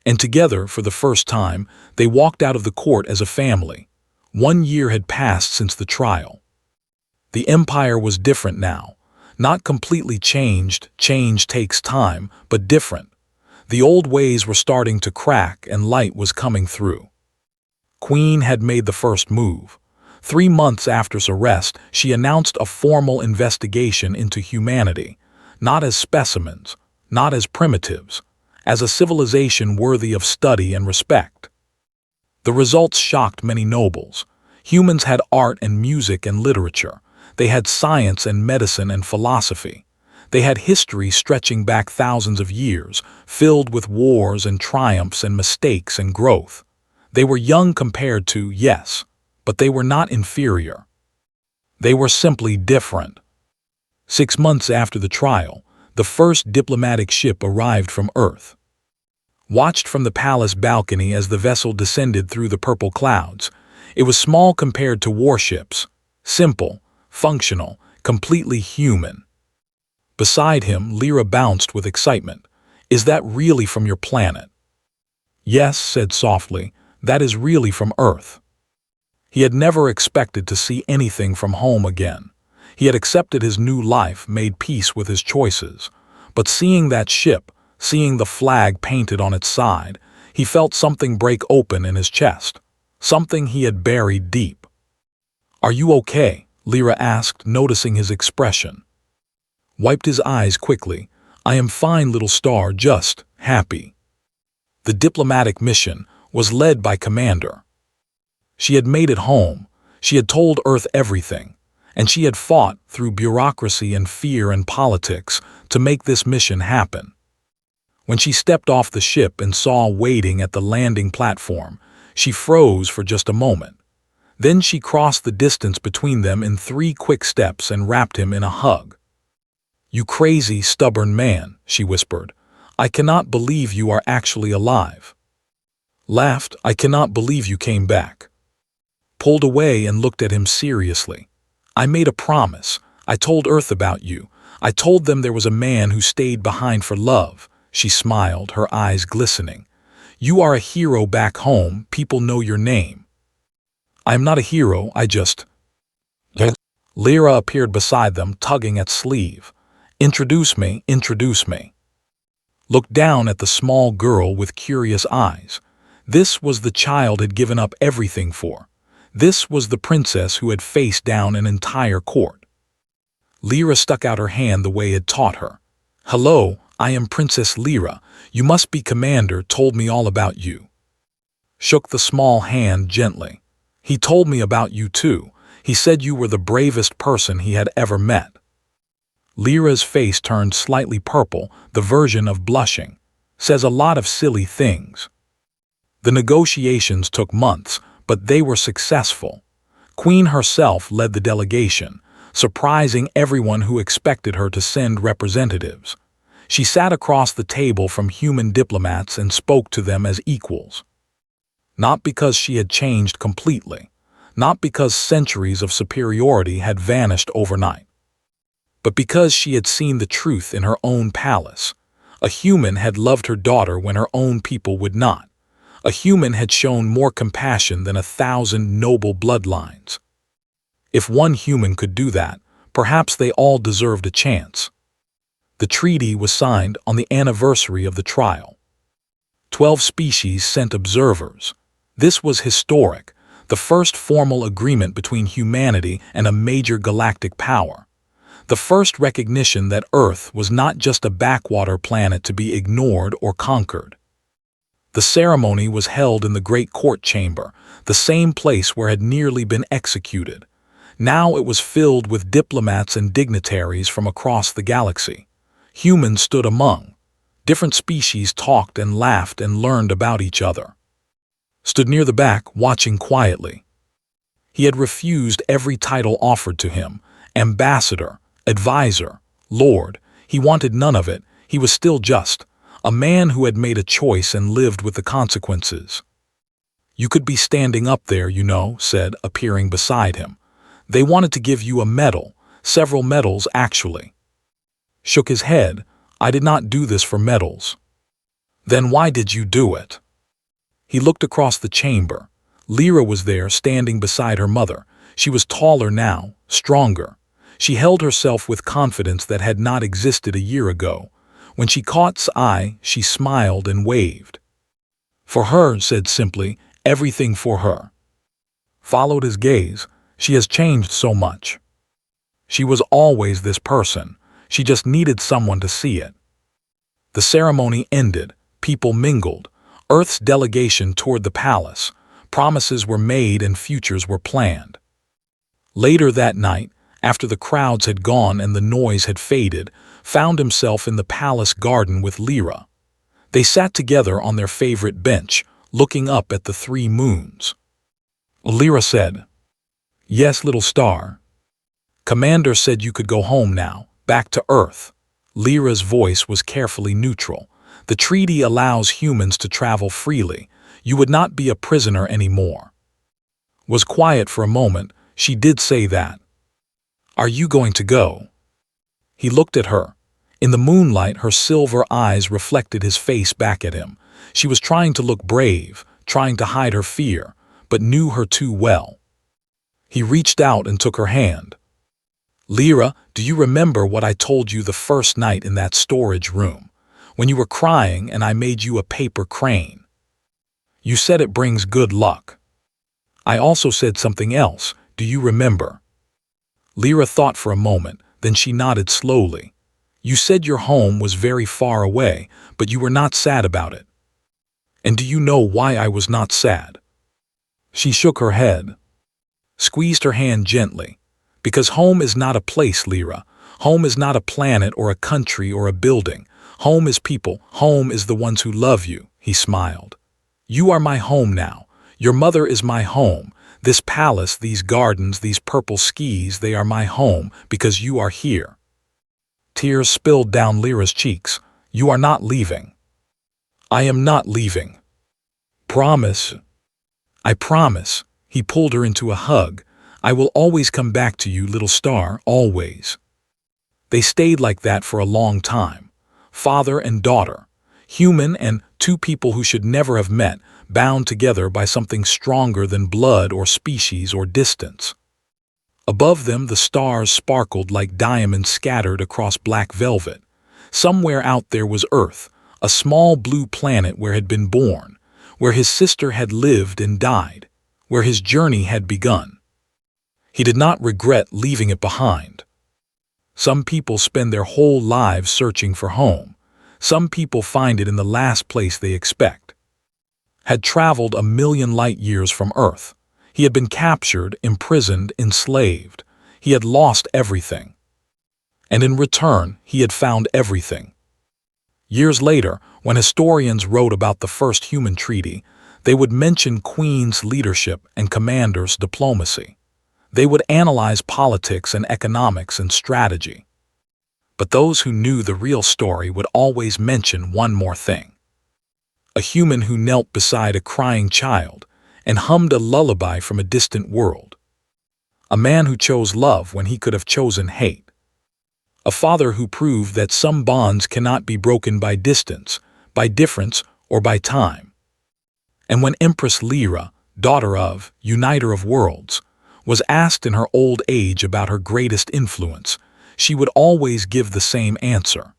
And together, for the first time, they walked out of the court as a family. 1 year had passed since the trial. The empire was different now. Not completely changed, change takes time, but different. The old ways were starting to crack and light was coming through. Queen had made the first move. 3 months after his arrest, she announced a formal investigation into humanity, not as specimens, not as primitives, as a civilization worthy of study and respect. The results shocked many nobles. Humans had art and music and literature. They had science and medicine and philosophy. They had history stretching back thousands of years, filled with wars and triumphs and mistakes and growth. They were young compared to, yes, but they were not inferior. They were simply different. 6 months after the trial, the first diplomatic ship arrived from Earth. Watched from the palace balcony as the vessel descended through the purple clouds. It was small compared to warships, simple, functional, completely human. Beside him, Lyra bounced with excitement. "Is that really from your planet?" "Yes," said softly, "that is really from Earth." He had never expected to see anything from home again. He had accepted his new life, made peace with his choices. But seeing that ship, seeing the flag painted on its side, he felt something break open in his chest, something he had buried deep. "Are you okay?" Lyra asked, noticing his expression. Wiped his eyes quickly. I am fine, little star, just happy. The diplomatic mission was led by Commander. She had made it home. She had told Earth everything, and she had fought through bureaucracy and fear and politics to make this mission happen. When she stepped off the ship and saw waiting at the landing platform, she froze for just a moment. Then she crossed the distance between them in 3 quick steps and wrapped him in a hug. You crazy, stubborn man, she whispered. I cannot believe you are actually alive. Laughed, I cannot believe you came back. Pulled away and looked at him seriously. I made a promise. I told Earth about you. I told them there was a man who stayed behind for love. She smiled, her eyes glistening. You are a hero back home. People know your name. I am not a hero, I just... Lyra appeared beside them, tugging at sleeve. Introduce me, introduce me. Looked down at the small girl with curious eyes. This was the child had given up everything for. This was the princess who had faced down an entire court. Lyra stuck out her hand the way it taught her. Hello, I am Princess Lyra. You must be Commander, told me all about you. Shook the small hand gently. He told me about you too. He said you were the bravest person he had ever met. Lyra's face turned slightly purple, the version of blushing. Says a lot of silly things. The negotiations took months, but they were successful. Queen herself led the delegation, surprising everyone who expected her to send representatives. She sat across the table from human diplomats and spoke to them as equals. Not because she had changed completely, not because centuries of superiority had vanished overnight, but because she had seen the truth in her own palace. A human had loved her daughter when her own people would not. A human had shown more compassion than 1,000 noble bloodlines. If one human could do that, perhaps they all deserved a chance. The treaty was signed on the anniversary of the trial. 12 species sent observers. This was historic, the first formal agreement between humanity and a major galactic power. The first recognition that Earth was not just a backwater planet to be ignored or conquered. The ceremony was held in the Great Court Chamber, the same place where had nearly been executed. Now it was filled with diplomats and dignitaries from across the galaxy. Humans stood among. Different species talked and laughed and learned about each other. Stood near the back, watching quietly. He had refused every title offered to him, ambassador, advisor, lord. He wanted none of it. He was still just a man who had made a choice and lived with the consequences. You could be standing up there, you know, said, appearing beside him. They wanted to give you a medal, several medals actually. Shook his head. I did not do this for medals. Then why did you do it? He looked across the chamber. Lyra was there, standing beside her mother. She was taller now, stronger. She held herself with confidence that had not existed a year ago. When she caught Sci's eye, she smiled and waved. For her, said simply, everything for her. Followed his gaze. She has changed so much. She was always this person. She just needed someone to see it. The ceremony ended. People mingled. Earth's delegation toured the palace. Promises were made and futures were planned. Later that night, after the crowds had gone and the noise had faded, found himself in the palace garden with Lyra. They sat together on their favorite bench, looking up at the 3 moons. Lyra said, Yes, little star. Commander said you could go home now, back to Earth. Lyra's voice was carefully neutral. The treaty allows humans to travel freely. You would not be a prisoner anymore. Was quiet for a moment. She did say that. Are you going to go? He looked at her. In the moonlight, her silver eyes reflected his face back at him. She was trying to look brave, trying to hide her fear, but knew her too well. He reached out and took her hand. Lyra, do you remember what I told you the first night in that storage room, when you were crying and I made you a paper crane? You said it brings good luck. I also said something else. Do you remember? Lyra thought for a moment, then she nodded slowly. You said your home was very far away, but you were not sad about it. And do you know why I was not sad? She shook her head, squeezed her hand gently. Because home is not a place, Lyra. Home is not a planet or a country or a building. Home is people. Home is the ones who love you, he smiled. You are my home now. Your mother is my home. This palace, these gardens, these purple skis, they are my home because you are here. Tears spilled down Lyra's cheeks. You are not leaving. I am not leaving. Promise. I promise. He pulled her into a hug. I will always come back to you, little star, always. They stayed like that for a long time. Father and daughter. Human and two people who should never have met, bound together by something stronger than blood or species or distance. Above them the stars sparkled like diamonds scattered across black velvet. Somewhere out there was Earth, a small blue planet where had been born, where his sister had lived and died, where his journey had begun. He did not regret leaving it behind. Some people spend their whole lives searching for home. Some people find it in the last place they expect. Had traveled 1,000,000 light years from Earth. He had been captured, imprisoned, enslaved. He had lost everything. And in return, he had found everything. Years later, when historians wrote about the first human treaty, they would mention Queen's leadership and Commander's diplomacy. They would analyze politics and economics and strategy. But those who knew the real story would always mention one more thing. A human who knelt beside a crying child and hummed a lullaby from a distant world. A man who chose love when he could have chosen hate. A father who proved that some bonds cannot be broken by distance, by difference, or by time. And when Empress Lyra, daughter of, uniter of worlds, was asked in her old age about her greatest influence, she would always give the same answer.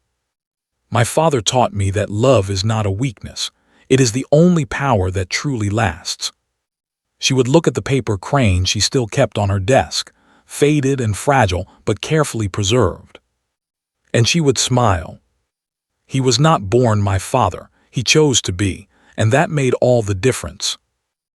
My father taught me that love is not a weakness. It is the only power that truly lasts. She would look at the paper crane she still kept on her desk, faded and fragile but carefully preserved. And she would smile. He was not born my father, he chose to be, and that made all the difference.